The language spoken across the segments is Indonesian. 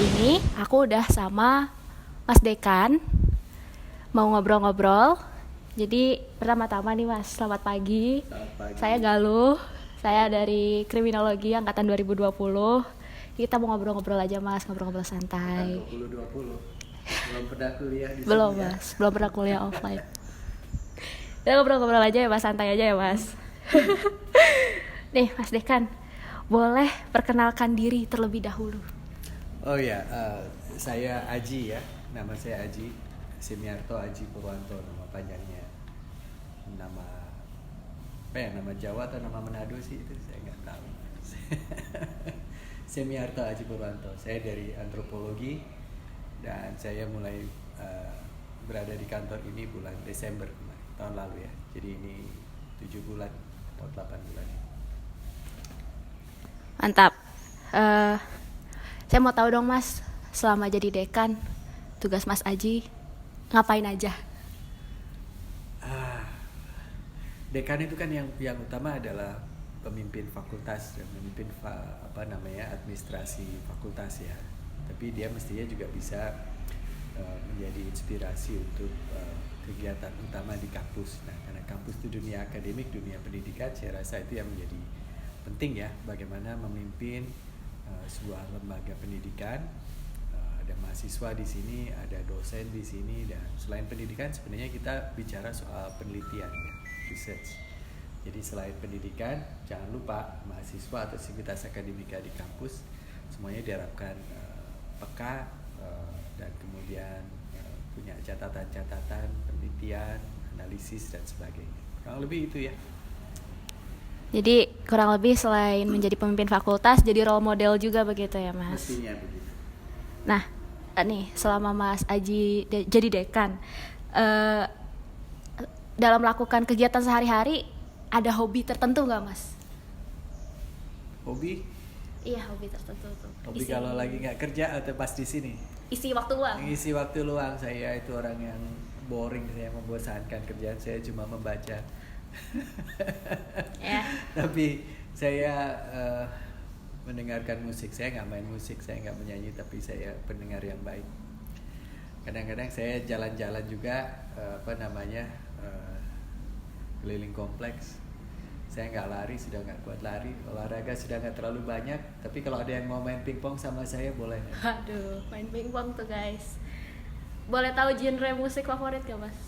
ini aku udah sama Mas Dekan mau ngobrol-ngobrol. Jadi pertama-tama nih Mas, selamat pagi. Selamat pagi. Saya Galuh, saya dari Kriminologi angkatan 2020. Kita mau ngobrol-ngobrol aja Mas, ngobrol-ngobrol santai. 2020. Belum pernah kuliah di Belum sini ya. Mas, belum pernah kuliah offline. Kita ngobrol-ngobrol aja ya Mas, santai aja ya Mas. Nih Mas Dekan, boleh perkenalkan diri terlebih dahulu. Oh ya, saya Aji ya. Nama saya Aji Semiarto Aji Purwanto, nama panjangnya. Nama apa ya? Nama Jawa atau nama Manado sih itu saya nggak tahu. Semiarto Aji Purwanto. Saya dari antropologi dan saya mulai berada di kantor ini bulan Desember tahun lalu ya. Jadi ini 7 bulan atau 8 bulan. Mantap. Saya mau tahu dong Mas, selama jadi dekan, tugas Mas Aji ngapain aja? Dekan itu kan yang utama adalah pemimpin fakultas dan memimpin administrasi fakultas ya. Tapi dia mestinya juga bisa menjadi inspirasi untuk kegiatan utama di kampus. Nah, karena kampus itu dunia akademik, dunia pendidikan, saya rasa itu yang menjadi penting ya, bagaimana memimpin sebuah lembaga pendidikan. Ada mahasiswa di sini, ada dosen di sini, dan selain pendidikan sebenarnya kita bicara soal penelitian ya, research. Jadi selain pendidikan, jangan lupa mahasiswa atau sivitas akademika di kampus semuanya diharapkan peka dan kemudian punya catatan-catatan, penelitian, analisis dan sebagainya. Kurang lebih itu ya. Jadi kurang lebih selain menjadi pemimpin fakultas, jadi role model juga begitu ya Mas? Mestinya begitu. Nah, nih selama Mas Aji jadi dekan, dalam melakukan kegiatan sehari-hari, ada hobi tertentu nggak Mas? Hobi? Iya, hobi tertentu tuh. Hobi kalau lagi nggak kerja atau pas di sini? Isi waktu luang. Isi waktu luang saya itu orang yang boring, saya membosankan, kerjaan saya cuma membaca. Ya. Tapi saya mendengarkan musik. Saya nggak main musik, saya nggak menyanyi, tapi saya pendengar yang baik. Kadang-kadang saya jalan-jalan juga keliling kompleks. Saya nggak lari, sudah nggak kuat lari. Olahraga sudah nggak terlalu banyak. Tapi kalau ada yang mau main pingpong sama saya boleh. Aduh, main pingpong tuh guys. Boleh tahu genre musik favorit gak Mas?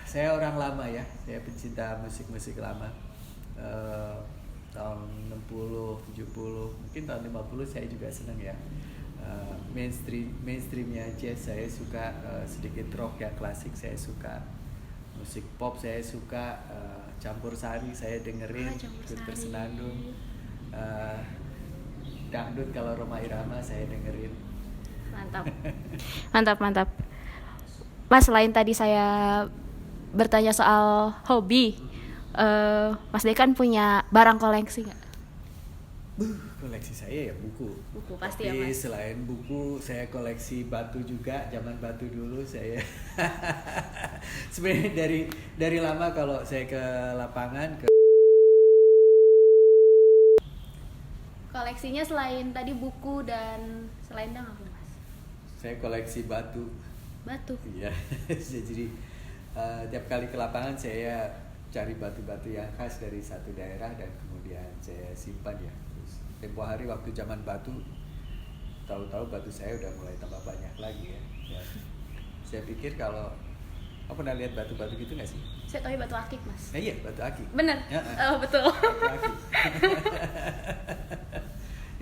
Saya orang lama ya. Saya pencinta musik-musik lama. Tahun 60, 70, mungkin tahun 50 saya juga senang ya. Mainstreamnya jazz saya suka, sedikit rock yang klasik saya suka. Musik pop saya suka, campur sari saya dengerin, ikut bersenandung. Dangdut kalau Rhoma Irama saya dengerin. Mantap. Mas, selain tadi saya bertanya soal hobi, Mas Dekan punya barang koleksi nggak? Koleksi saya ya buku. Buku pasti tapi ya Mas. Selain buku, saya koleksi batu juga. Zaman batu dulu saya. Sebenarnya dari lama kalau saya ke lapangan Koleksinya selain tadi buku dan selendang apa Mas? saya koleksi batu. Batu. Iya. Jadi tiap kali ke lapangan saya cari batu-batu yang khas dari satu daerah dan kemudian saya simpan ya. Terus tempo hari waktu zaman batu, tahu-tahu batu saya udah mulai tambah banyak lagi ya. Saya pikir kalau pernah lihat batu-batu gitu nggak sih? Saya tahu batu akik Mas. Nah iya, batu akik. Bener. Ya, Oh betul. batu akik.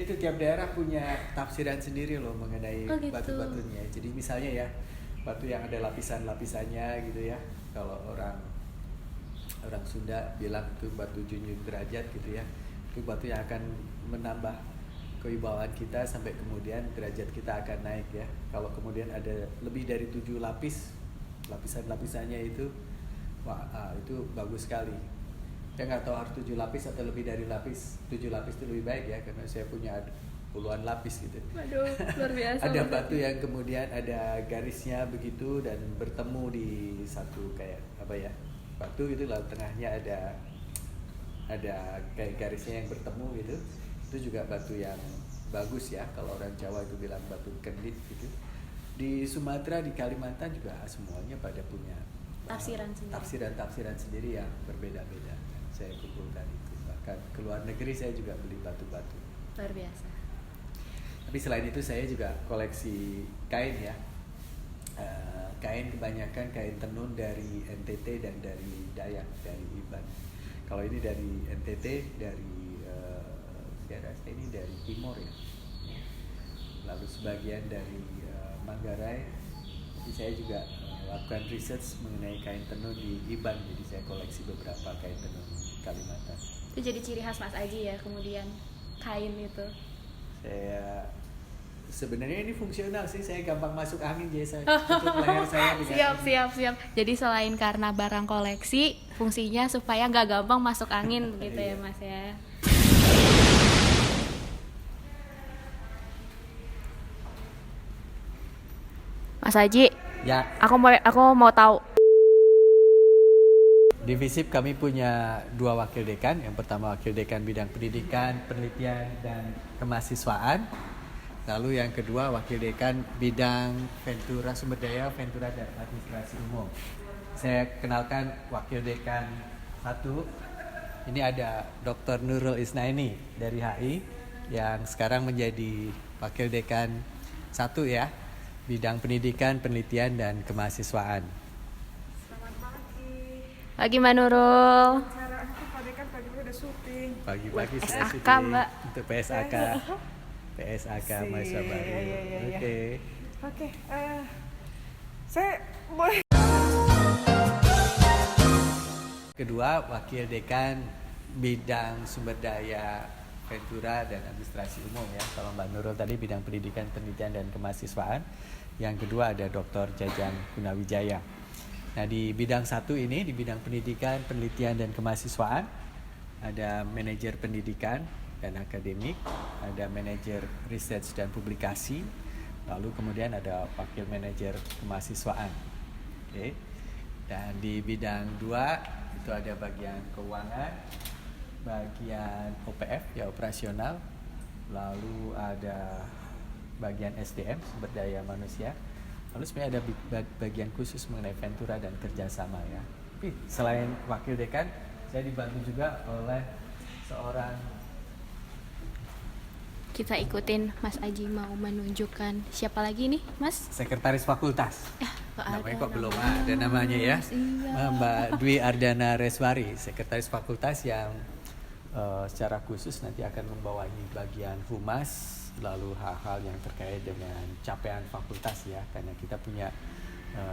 Itu tiap daerah punya tafsiran sendiri loh mengenai gitu. batu-batunya. Jadi misalnya ya, batu yang ada lapisan-lapisannya gitu ya. Kalau orang Sunda bilang itu batu junjung derajat gitu ya. Itu batu yang akan menambah kewibawaan kita sampai kemudian derajat kita akan naik ya. Kalau kemudian ada lebih dari 7 lapisan-lapisannya itu, itu bagus sekali. Saya nggak tahu harus 7 lapis atau lebih dari 7 lapis itu lebih baik ya, karena saya punya puluhan lapis gitu. Waduh, luar biasa. Ada batu yang kemudian ada garisnya begitu dan bertemu di satu kayak batu gitu, lalu tengahnya ada kayak garisnya yang bertemu gitu. Itu juga batu yang bagus ya, kalau orang Jawa itu bilang batu kendit gitu. Di Sumatera, di Kalimantan juga semuanya pada punya tafsiran sendiri yang berbeda-beda. Saya kumpulkan itu. Bahkan ke luar negeri saya juga beli batu-batu. Luar biasa. Tapi selain itu saya juga koleksi kain ya. Kain kebanyakan kain tenun dari NTT dan dari Dayak, dari Iban. Kalau ini dari NTT, dari saya rasa ini dari Timor ya. Lalu sebagian dari Manggarai. Jadi saya juga lakukan research mengenai kain tenun di Iban. Jadi saya koleksi beberapa kain tenun Kalimantan. Itu jadi ciri khas Mas Aji ya, kemudian kain itu. Saya sebenarnya ini fungsional sih, saya gampang masuk angin, jadi saya tutup leher saya dengan siap. Jadi selain karena barang koleksi, fungsinya supaya nggak gampang masuk angin begitu ya Mas ya. Mas Aji, ya. aku mau tahu. Di FISIP kami punya 2 wakil dekan. Yang pertama wakil dekan bidang pendidikan, penelitian dan kemahasiswaan. Lalu yang kedua wakil dekan bidang Ventura sumber daya, Ventura dan administrasi umum. Saya kenalkan wakil dekan 1. Ini ada Dr. Nurul Isnaini dari HI yang sekarang menjadi wakil dekan 1 ya, bidang pendidikan, penelitian dan kemahasiswaan. Selamat pagi. Pagi Mbak Nurul. Cara aku Pak Dekan pagi udah syuting. Pagi-pagi sudah SAK, syuting Mbak. untuk PSAK. PSAK mahasiswa baru. Iya. Oke. Oke, saya boleh. Kedua, wakil dekan bidang sumber daya Ventura dan administrasi umum ya. Kalau Mbak Nurul tadi bidang pendidikan, penelitian dan kemahasiswaan. Yang kedua ada Dr. Jajang Gunawijaya. Nah, di bidang 1 ini, di bidang pendidikan, penelitian dan kemahasiswaan, ada manajer pendidikan dan akademik, ada manajer research dan publikasi, lalu kemudian ada wakil manajer kemahasiswaan. Oke. Dan di bidang 2 itu ada bagian keuangan, bagian OPF ya operasional, lalu ada bagian SDM sumber daya manusia, lalu sebenarnya ada bagian khusus mengenai Ventura dan kerjasama ya. Tapi selain wakil dekan, saya dibantu juga oleh seorang. Kita ikutin Mas Aji mau menunjukkan siapa lagi nih Mas? Sekretaris fakultas. Namanya kok belum ada namanya ya. Iya. Mbak Dwi Ardana Reswari, sekretaris fakultas yang secara khusus nanti akan membawahi bagian humas, lalu hal-hal yang terkait dengan capaian fakultas ya, karena kita punya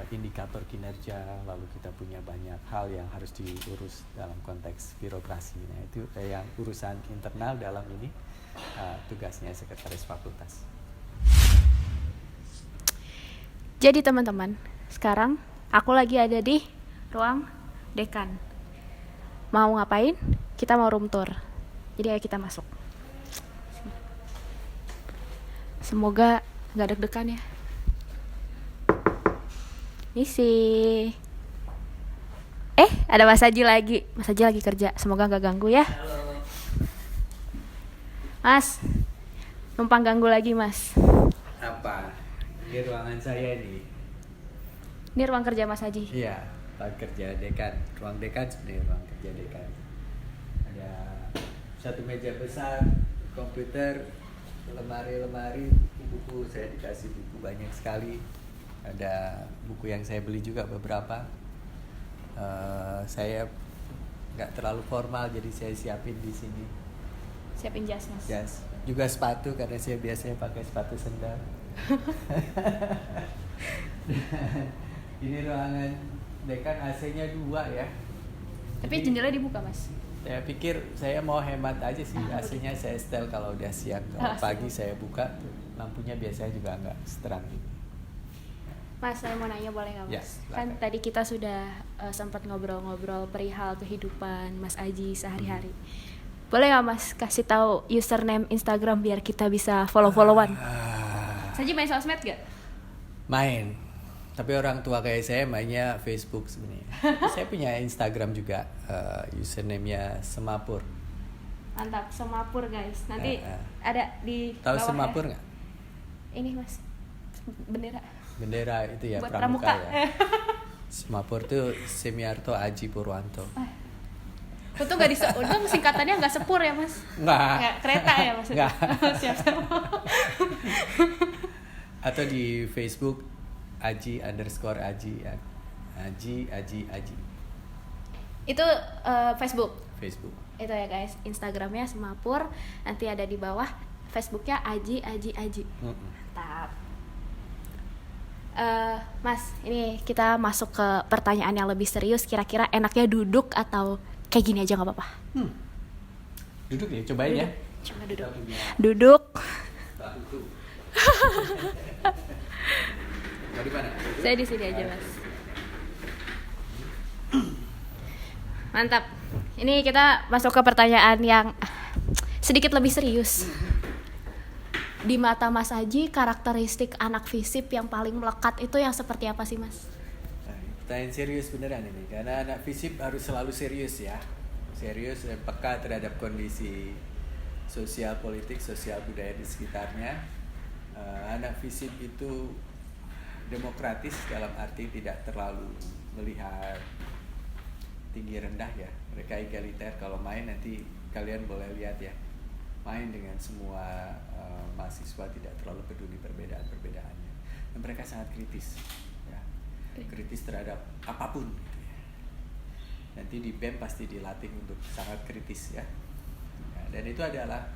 indikator kinerja, lalu kita punya banyak hal yang harus diurus dalam konteks birokrasi. Nah itu yang urusan internal dalam ini tugasnya sekretaris fakultas. Jadi teman-teman, sekarang aku lagi ada di ruang dekan. Mau ngapain? Kita mau room tour. Jadi ayo kita masuk. Semoga nggak deg-degan ya. Misi. Ada Mas Aji lagi. Mas Aji lagi kerja. Semoga nggak ganggu ya. Halo. Mas, numpang ganggu lagi Mas. Apa? Ini ruangan saya ini. Ini ruang kerja Mas Aji. Iya, ruang kerja dekan. Ruang dekan sebenarnya ruang kerja dekan. Ada satu meja besar, komputer, lemari-lemari, buku-buku. Saya dikasih buku banyak sekali. Ada buku yang saya beli juga beberapa. Saya nggak terlalu formal, jadi saya siapin di sini. Siapin jas Mas. Jas. Juga sepatu karena saya biasanya pakai sepatu sendal. Ini ruangan dekan AC-nya 2 ya. Tapi Jadi, jendela dibuka Mas. saya pikir saya mau hemat aja sih, AC-nya saya setel kalau udah siang. Kalau pagi saya buka, lampunya biasanya juga nggak seterang ini. Mas, saya mau nanya boleh nggak Mas? Ya, silakan. Kan tadi kita sudah sempat ngobrol-ngobrol perihal kehidupan Mas Aji sehari-hari. Boleh nggak Mas kasih tahu username Instagram biar kita bisa follow-followan? Mas Aji main sosmed gak? Main. Tapi orang tua kayak saya mainnya Facebook sebenarnya. Saya punya Instagram juga, username-nya Semapur. Mantap, Semapur guys. Nanti Ah, ah. ada di Tahu bawah Semapur ya. nggak? Ini mas, bendera. Bendera itu ya Buat pramuka pramuka. ya. Semapur tuh Semiarto Aji Purwanto. Untung nggak untung singkatannya nggak sepur ya mas. Nggak. Kereta ya maksudnya. Nggak. Siap-siap. Atau di Facebook Aji_Aji ya. Aji. Itu Facebook. Facebook. Itu ya guys, Instagramnya Semapur. Nanti ada di bawah, Facebooknya Aji. Mm-mm. Mantap. Mas, ini kita masuk ke pertanyaan yang lebih serius. Kira-kira enaknya duduk atau kayak gini aja nggak apa-apa? Duduk ya, cobain ya. Coba duduk. Kita punya Duduk. bangku. Mau di mana? Saya di sini aja mas. Mantap. Ini kita masuk ke pertanyaan yang sedikit lebih serius. Di mata Mas Aji, karakteristik anak FISIP yang paling melekat itu yang seperti apa sih mas? Nah, pertanyaan serius beneran ini, karena anak FISIP harus selalu serius ya, serius dan peka terhadap kondisi sosial politik, sosial budaya di sekitarnya. Anak FISIP itu demokratis dalam arti tidak terlalu melihat tinggi rendah ya, mereka egaliter. Kalau main nanti kalian boleh lihat ya, main dengan semua mahasiswa, tidak terlalu peduli perbedaan-perbedaannya, dan mereka sangat kritis ya, kritis terhadap apapun gitu ya. Nanti di BEM pasti dilatih untuk sangat kritis ya, dan itu adalah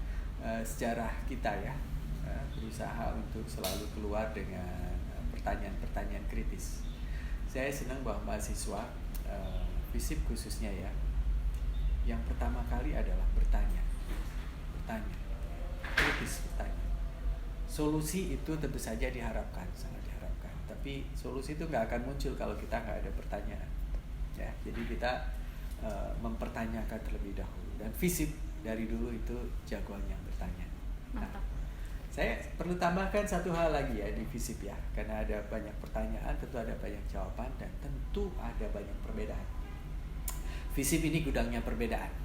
sejarah kita ya, berusaha untuk selalu keluar dengan pertanyaan-pertanyaan kritis. Saya senang bahwa mahasiswa FISIP khususnya ya, yang pertama kali adalah bertanya, kritis, bertanya. Solusi itu tentu saja diharapkan, sangat diharapkan. Tapi solusi itu nggak akan muncul kalau kita nggak ada pertanyaan. Ya, jadi kita mempertanyakan terlebih dahulu. Dan FISIP dari dulu itu jagoannya bertanya. Nah, saya perlu tambahkan satu hal lagi ya di FISIP ya, karena ada banyak pertanyaan, tentu ada banyak jawaban, dan tentu ada banyak perbedaan. FISIP ini gudangnya perbedaan.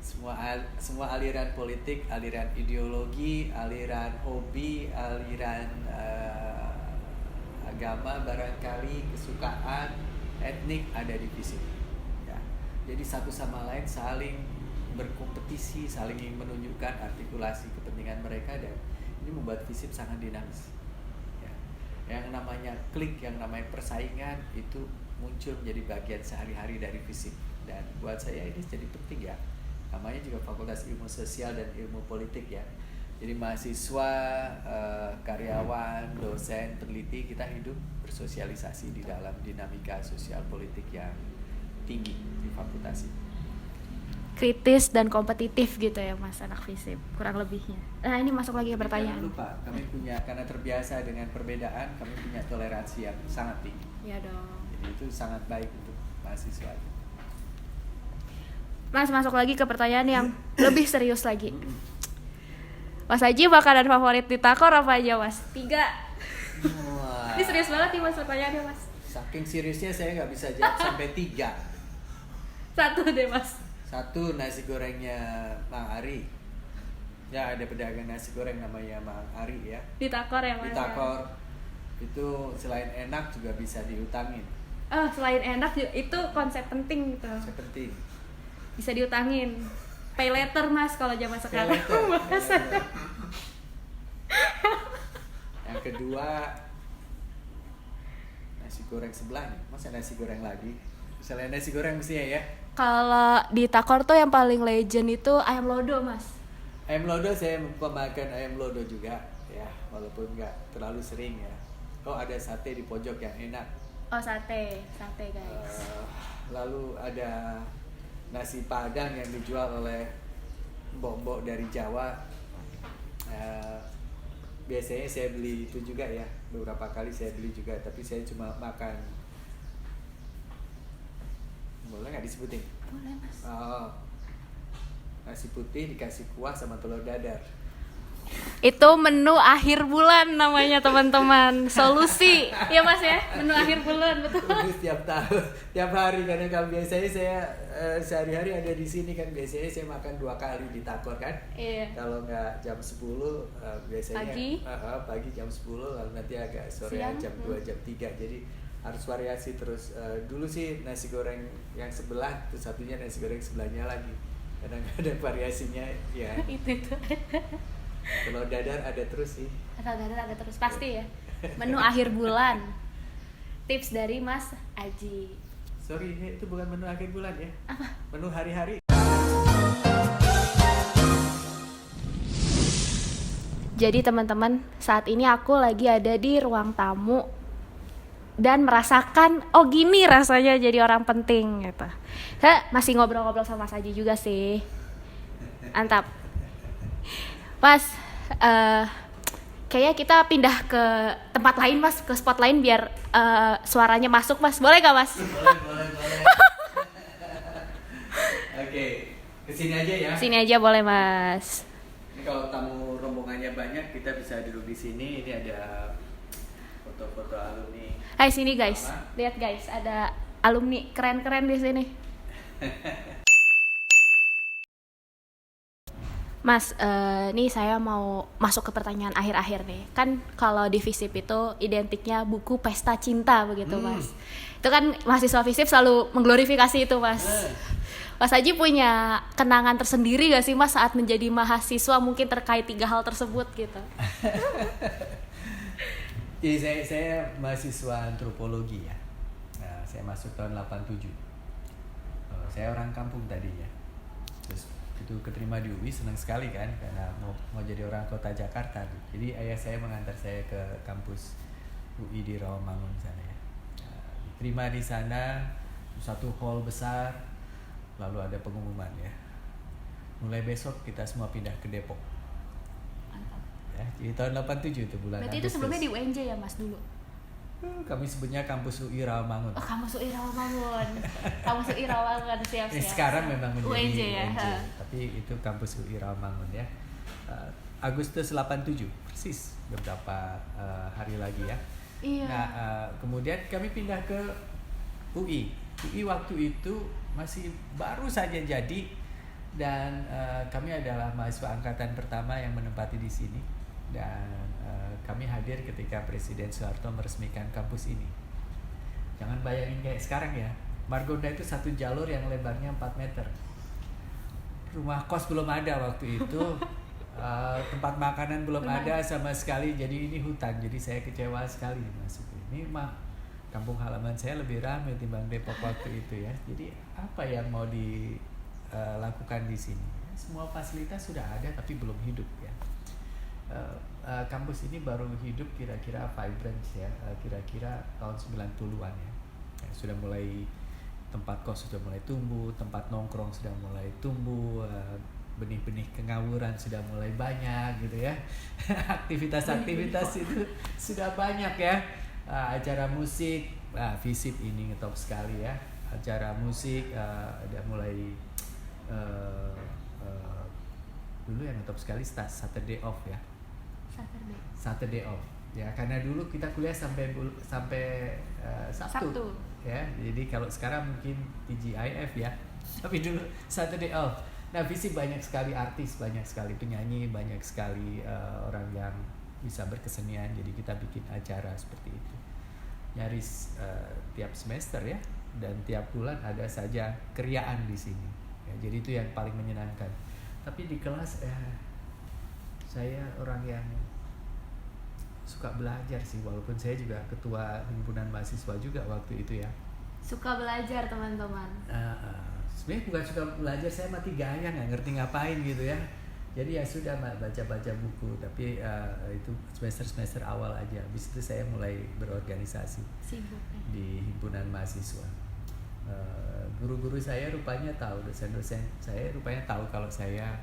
Semua aliran politik, aliran ideologi, aliran hobi, aliran agama barangkali, kesukaan, etnik ada di FISIP. Ya. Jadi satu sama lain saling berkompetisi, saling menunjukkan artikulasi kepentingan mereka, dan ini membuat FISIP sangat dinamis. Ya. Yang namanya klik, yang namanya persaingan itu muncul menjadi bagian sehari-hari dari FISIP, dan buat saya ini jadi penting ya. Namanya juga Fakultas Ilmu Sosial dan Ilmu Politik ya. Jadi mahasiswa, karyawan, dosen, peneliti, kita hidup bersosialisasi di dalam dinamika sosial politik yang tinggi di fakultas ini. Kritis dan kompetitif gitu ya mas, anak FISIP kurang lebihnya. Nah ini masuk lagi ke pertanyaan. Jangan lupa, kami punya, karena terbiasa dengan perbedaan, kami punya toleransi yang sangat tinggi. Ya dong. Jadi itu sangat baik untuk mahasiswa. Mas, masuk lagi ke pertanyaan yang lebih serius lagi. Mas Aji, makanan favorit di Takor apa aja mas? 3. Wah. Ini serius banget nih mas pertanyaannya mas. Saking seriusnya saya nggak bisa jawab sampai 3. 1 deh mas. 1, nasi gorengnya Mang Ari. Ya, ada pedagang nasi goreng namanya Mang Ari ya. Di Takor ya mas. Di Takor. Itu selain enak juga bisa diutangin. Oh, selain enak itu konsep penting gitu. Konsep penting. Bisa diutangin. Pay later mas kalau zaman sekarang. Yang kedua, nasi goreng sebelah nih. Masa nasi goreng lagi? Selain nasi goreng mestinya ya. Kalau di Takor tuh yang paling legend itu ayam lodo mas. Ayam lodo, saya pemakan ayam lodo juga ya, walaupun nggak terlalu sering ya. Oh, ada sate di pojok yang enak. Oh, sate guys. Lalu ada nasi padang yang dijual oleh mbok-mbok dari Jawa. Biasanya saya beli itu juga ya, beberapa kali saya beli juga, tapi saya cuma makan. Boleh nggak disebutin? Boleh mas. Nasi putih dikasih kuah sama telur dadar. Itu menu akhir bulan namanya teman-teman. Solusi. Ya Mas ya, menu akhir bulan betul. Terus tiap tahun, tiap hari, karena kalau biasanya saya sehari-hari ada di sini kan, biasanya saya makan 2 kali di Takor kan. Iya. Kalau nggak jam 10 biasanya Pagi. pagi jam 10, lalu nanti agak sore Siang. jam 2 jam 3. Jadi harus variasi terus. Dulu sih nasi goreng yang sebelah, terus satunya nasi goreng sebelahnya lagi. Kadang ada variasinya ya. Itu. Kalau dadar ada terus sih. Ada terus pasti ya. Menu akhir bulan. Tips dari Mas Aji. Sorry, itu bukan menu akhir bulan ya. Apa? Menu hari-hari. Jadi teman-teman, saat ini aku lagi ada di ruang tamu dan merasakan oh gini rasanya jadi orang penting gitu. Saya masih ngobrol-ngobrol sama Mas Aji juga sih. Mantap. Mas, kayaknya kita pindah ke tempat lain Mas, ke spot lain biar suaranya masuk Mas. Boleh gak Mas? Boleh. Oke, kesini aja ya. Sini aja boleh Mas. Ini kalau tamu rombongannya banyak, kita bisa duduk di sini. Ini ada foto-foto alumni. Hai sini guys, lihat guys, ada alumni keren-keren di sini. Mas, nih saya mau masuk ke pertanyaan akhir-akhir nih. Kan kalau di FISIP itu identiknya buku pesta cinta begitu Mas. Itu kan mahasiswa FISIP selalu mengglorifikasi itu Mas. Mas Aji punya kenangan tersendiri gak sih Mas saat menjadi mahasiswa mungkin terkait 3 hal tersebut gitu? Jadi saya mahasiswa antropologi ya. Nah, saya masuk tahun 87. Saya orang kampung tadinya. Terus itu keterima di UI, senang sekali kan karena mau jadi orang kota Jakarta. Jadi ayah saya mengantar saya ke kampus UI di Rawamangun sana ya. Diterima di sana, satu hall besar, lalu ada pengumuman ya. Mulai besok kita semua pindah ke Depok. Ya, jadi tahun 87 itu bulan Berarti Agustus. itu sebelumnya di UNJ ya Mas dulu? Kami sebutnya kampus UI Rawamangun. Oh kampus UI Rawamangun. Kampus UI Rawamangun siap-siap. Sekarang memang menjadi UNJ ya. UNJ, tapi itu kampus UI Rawamangun ya. Agustus 87 persis, beberapa hari lagi ya. Iya. Nah, kemudian kami pindah ke UI. UI waktu itu masih baru saja jadi dan kami adalah mahasiswa angkatan pertama yang menempati di sini dan kami hadir ketika Presiden Soeharto meresmikan kampus ini. Jangan bayangin kayak sekarang ya. Margonda itu satu jalur yang lebarnya 4 meter. Rumah kos belum ada waktu itu. Tempat makanan belum ada sama sekali. Jadi ini hutan. Jadi saya kecewa sekali masuk ini. Mah kampung halaman saya lebih ramai timbang Depok waktu itu ya. Jadi apa yang mau dilakukan di sini? Semua fasilitas sudah ada tapi belum hidup ya. Kampus ini baru hidup kira-kira vibrant ya, kira-kira tahun 90-an ya. Sudah mulai tempat kos sudah mulai tumbuh, tempat nongkrong sudah mulai tumbuh, benih-benih kengawuran sudah mulai banyak gitu ya. Aktivitas-aktivitas itu sudah banyak ya. Acara musik, FISIP ini ngetop sekali ya. Acara musik ada mulai dulu yang ngetop sekali Saturday Off ya. Saturday Off ya, karena dulu kita kuliah sampai Sabtu ya. Jadi kalau sekarang mungkin TGIF ya, tapi dulu Saturday Off. Nah, FISIP banyak sekali artis, banyak sekali penyanyi, banyak sekali orang yang bisa berkesenian. Jadi kita bikin acara seperti itu nyaris tiap semester ya, dan tiap bulan ada saja keriaan di sini ya. Jadi itu yang paling menyenangkan. Tapi di kelas saya orang yang suka belajar sih, walaupun saya juga ketua himpunan mahasiswa juga waktu itu ya. Suka belajar teman-teman. Sebenarnya bukan suka belajar, saya mati gaya, nggak ngerti ngapain gitu ya. Jadi ya sudah baca-baca buku, tapi itu semester awal aja. Habis itu saya mulai berorganisasi. Sibuk ya. Di himpunan mahasiswa. Guru-guru saya rupanya tahu, dosen-dosen saya rupanya tahu kalau saya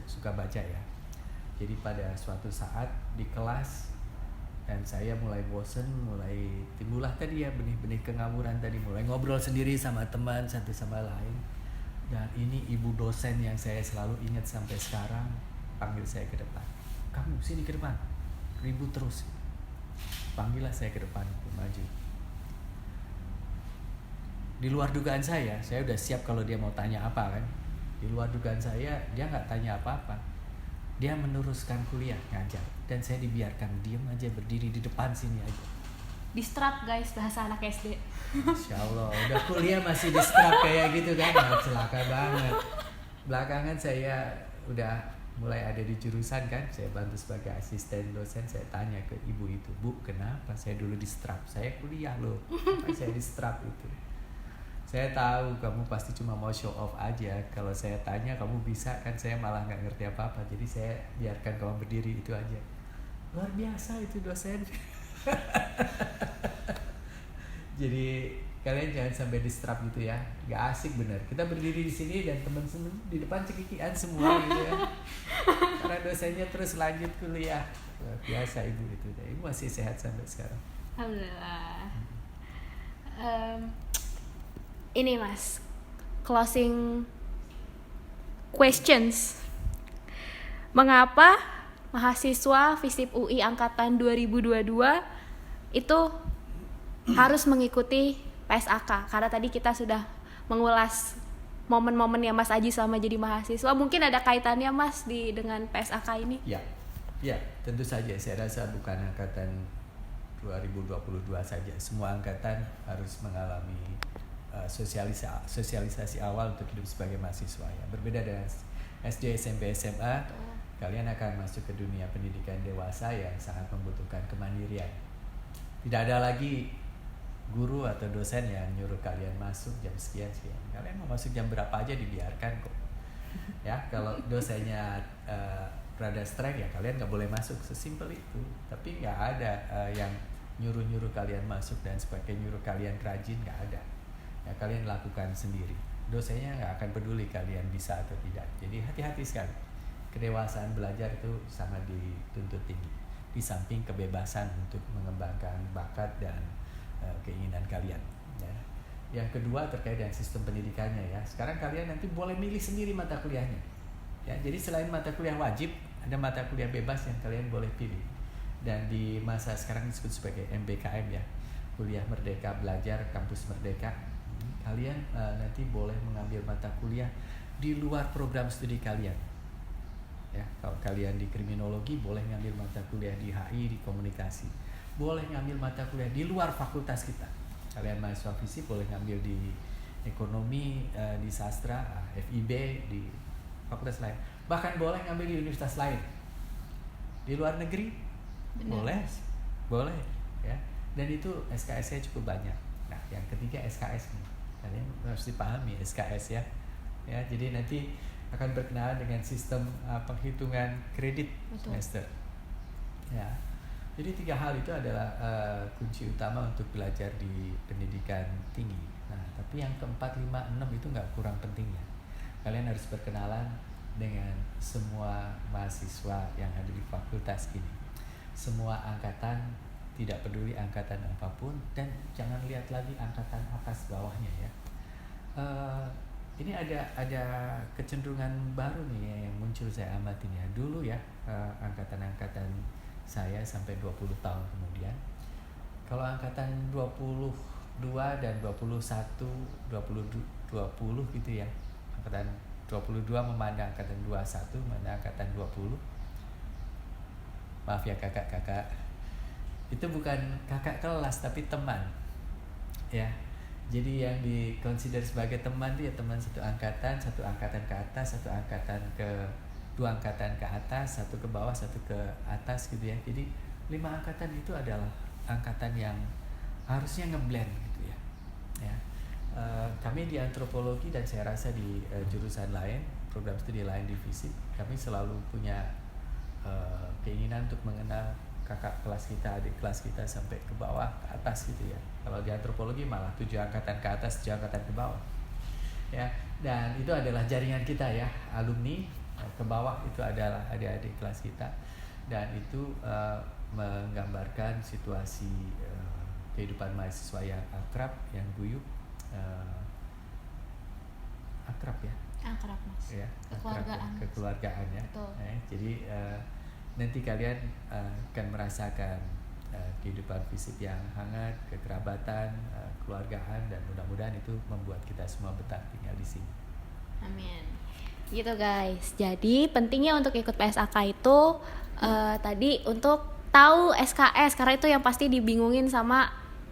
suka baca ya. Jadi pada suatu saat di kelas dan saya mulai bosen, mulai timbullah tadi ya benih-benih kengawuran tadi, mulai ngobrol sendiri sama teman satu sama lain. Dan ini ibu dosen yang saya selalu ingat sampai sekarang, panggil saya ke depan, kamu sini ke depan, ribut terus. Panggillah saya ke depan, maju. Di luar dugaan saya udah siap kalau dia mau tanya apa kan. Di luar dugaan saya, dia nggak tanya apa-apa. Dia meneruskan kuliah ngajar, dan saya dibiarkan diam aja berdiri di depan sini aja. Distrap guys, bahasa anak SD. Insya Allah, udah kuliah masih di strap kayak gitu kan, ya, celaka banget. Belakangan saya udah mulai ada di jurusan kan, saya bantu sebagai asisten dosen. Saya tanya ke ibu itu, Bu, kenapa saya dulu di strap? Saya kuliah loh, kenapa saya di strap itu? Saya tahu kamu pasti cuma mau show off aja. Kalau saya tanya kamu bisa kan, saya malah nggak ngerti apa-apa. Jadi saya biarkan kamu berdiri itu aja. Luar biasa itu dosen. Jadi kalian jangan sampai distrap gitu ya, nggak asik bener. Kita berdiri di sini dan teman-teman di depan cekikian semua gitu ya. Karena dosennya terus lanjut kuliah. Luar biasa ibu itu. Ibu masih sehat sampai sekarang. Alhamdulillah. Ini Mas, closing questions. Mengapa mahasiswa FISIP UI angkatan 2022 itu harus mengikuti PSAK? Karena tadi kita sudah mengulas momen-momen ya Mas Aji selama jadi mahasiswa. Mungkin ada kaitannya Mas dengan PSAK ini? Ya, tentu saja. Saya rasa bukan angkatan 2022 saja. Semua angkatan harus mengalami sosialisasi awal untuk hidup sebagai mahasiswa ya. Berbeda dengan SD, SMP, SMA, kalian akan masuk ke dunia pendidikan dewasa yang sangat membutuhkan kemandirian. Tidak ada lagi guru atau dosen yang nyuruh kalian masuk jam sekian. Kalian mau masuk jam berapa aja dibiarkan kok. Ya, kalau dosennya rada strike ya kalian nggak boleh masuk, sesimpel itu. Tapi nggak ada yang nyuruh kalian masuk dan sebagainya, nyuruh kalian rajin, nggak ada. Ya, kalian lakukan sendiri. Dosennya nggak akan peduli kalian bisa atau tidak. Jadi hati-hati sekali. Kedewasaan belajar itu sangat dituntut tinggi. Di samping kebebasan untuk mengembangkan bakat dan keinginan kalian. Ya. Yang kedua terkait dengan sistem pendidikannya ya. Sekarang kalian nanti boleh milih sendiri mata kuliahnya. Ya, jadi selain mata kuliah wajib, ada mata kuliah bebas yang kalian boleh pilih. Dan di masa sekarang disebut sebagai MBKM ya. Kuliah Merdeka Belajar Kampus Merdeka. Kalian nanti boleh mengambil mata kuliah di luar program studi kalian. Ya, kalau kalian di kriminologi boleh ngambil mata kuliah di HI di komunikasi. Boleh ngambil mata kuliah di luar fakultas kita. Kalian mahasiswa FISIP boleh ngambil di ekonomi, di sastra, FIB, di fakultas lain. Bahkan boleh ngambil di universitas lain. Di luar negeri Benar. boleh ya. Dan itu SKS-nya cukup banyak. Nah, yang ketiga SKS nih. Kalian harus dipahami SKS ya. Ya, jadi nanti akan berkenalan dengan sistem penghitungan kredit semester. Ya. Jadi 3 hal itu adalah kunci utama untuk belajar di pendidikan tinggi. Nah, tapi yang keempat, 5, 6 itu nggak kurang pentingnya. Kalian harus berkenalan dengan semua mahasiswa yang ada di fakultas ini. Semua angkatan, tidak peduli angkatan apapun, dan jangan lihat lagi angkatan atas bawahnya ya. Ini ada kecenderungan baru nih yang muncul saya amatin ya. Dulu ya angkatan-angkatan saya sampai 20 tahun kemudian, kalau angkatan 22 dan 21, 20 gitu ya, angkatan 22 memandang angkatan 21, memandang angkatan 20. Maaf ya kakak-kakak, itu bukan kakak kelas tapi teman ya. Jadi yang dikonsider sebagai teman itu ya teman satu angkatan ke atas, satu angkatan ke 2 angkatan ke atas, 1 ke bawah, 1 ke atas gitu ya. Jadi 5 angkatan itu adalah angkatan yang harusnya ngeblend gitu ya. Ya. Kami di antropologi dan saya rasa di jurusan lain, program studi lain di FISIP, kami selalu punya keinginan untuk mengenal kakak kelas kita, adik kelas kita sampai ke bawah, ke atas gitu ya. Kalau di antropologi malah 7 angkatan ke atas, 7 angkatan ke bawah. Ya, dan itu adalah jaringan kita ya, alumni. Ke bawah itu adalah adik-adik kelas kita, dan itu menggambarkan situasi kehidupan mahasiswa yang akrab, yang guyup, akrab ya. Akrab mas. Ya, Kekeluargaan. Kekeluargaan ya. Betul. Jadi nanti kalian akan merasakan kehidupan fisik yang hangat, kekerabatan, keluargaan, dan mudah-mudahan itu membuat kita semua betah tinggal di sini. Amin. Gitu guys. Jadi pentingnya untuk ikut PSAK itu tadi untuk tahu SKS, karena itu yang pasti dibingungin sama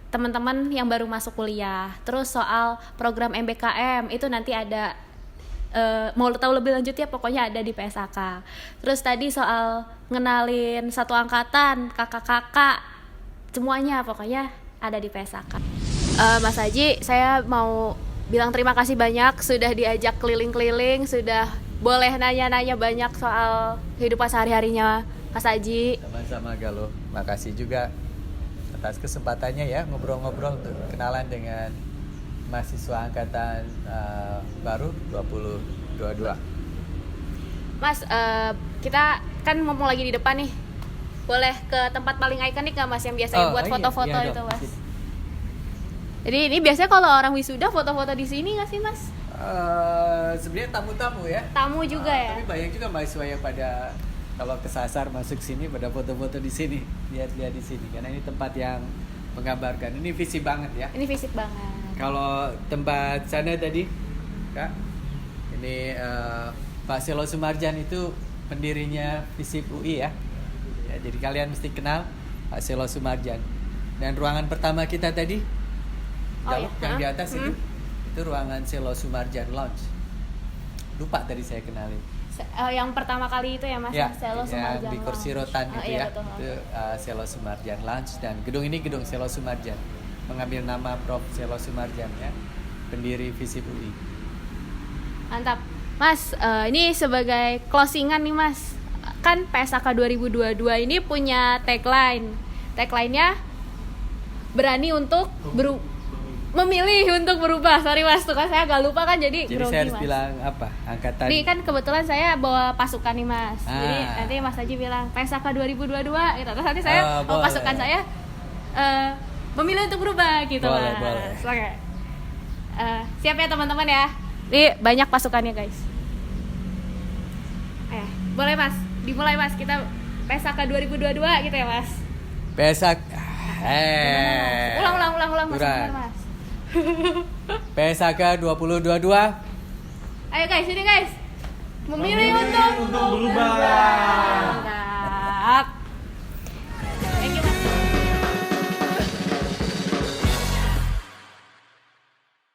teman-teman yang baru masuk kuliah. Terus soal program MBKM itu nanti ada mau tahu lebih lanjut ya pokoknya ada di PSAK. Terus tadi soal ngenalin satu angkatan, kakak-kakak, semuanya pokoknya ada di PSAK. Mas Haji, saya mau bilang terima kasih banyak sudah diajak keliling-keliling, sudah boleh nanya-nanya banyak soal kehidupan sehari-harinya Mas Haji. Sama-sama Galuh, makasih juga atas kesempatannya ya ngobrol-ngobrol untuk kenalan dengan mahasiswa angkatan baru 2022. Mas, kita kan mumpung lagi di depan nih, boleh ke tempat paling ikonik nggak Mas yang biasanya buat foto-foto iya itu dong, Mas? sini. Jadi ini biasanya kalau orang wisuda foto-foto di sini nggak sih Mas? Sebenarnya tamu-tamu ya. Tamu juga ya. Tapi banyak juga mahasiswa yang pada kalau kesasar masuk sini pada foto-foto di sini, lihat-lihat di sini karena ini tempat yang menggambarkan. Ini visi banget ya. Ini fisik banget. Kalau tempat sana tadi, Kak, ini Pak Selo Sumarjan itu pendirinya FISIP UI ya. Jadi kalian mesti kenal Pak Selo Sumarjan. Dan ruangan pertama kita tadi, yang di atas itu ruangan Selo Sumarjan Lounge. Lupa tadi saya kenalin. Yang pertama kali itu ya Mas, Ya, Selo Sumarjan yang di kursi rotan itu iya, ya. betul. Itu Selo Sumarjan Lounge, dan gedung ini gedung Selo Sumarjan. Mengambil nama Prof. Selo Sumarjan ya, pendiri FISIP UI. Mantap. Mas, ini sebagai closingan nih Mas. Kan PSAK 2022 ini punya tagline. Tagline-nya berani untuk memilih untuk berubah. Sorry Mas, tuh kan saya agak lupa kan jadi Jadi grogi saya harus Mas. bilang apa? Angkatan. Ini kan kebetulan saya bawa pasukan nih Mas. Jadi Ah. nanti Mas Haji bilang PSAK 2022 gitu. Terus nanti saya bawa boleh. pasukan saya memilih untuk berubah gitu Boleh, Mas. boleh. Oke. Siap ya teman-teman ya. Ini banyak pasukannya guys. Boleh Mas. Dimulai Mas. Kita PSAK 2022 gitu ya Mas. PSAK. Ulang Mas. Kurang. Benar, Mas. PSAK 2022. Ayo guys, sini guys. Memilih untuk berubah.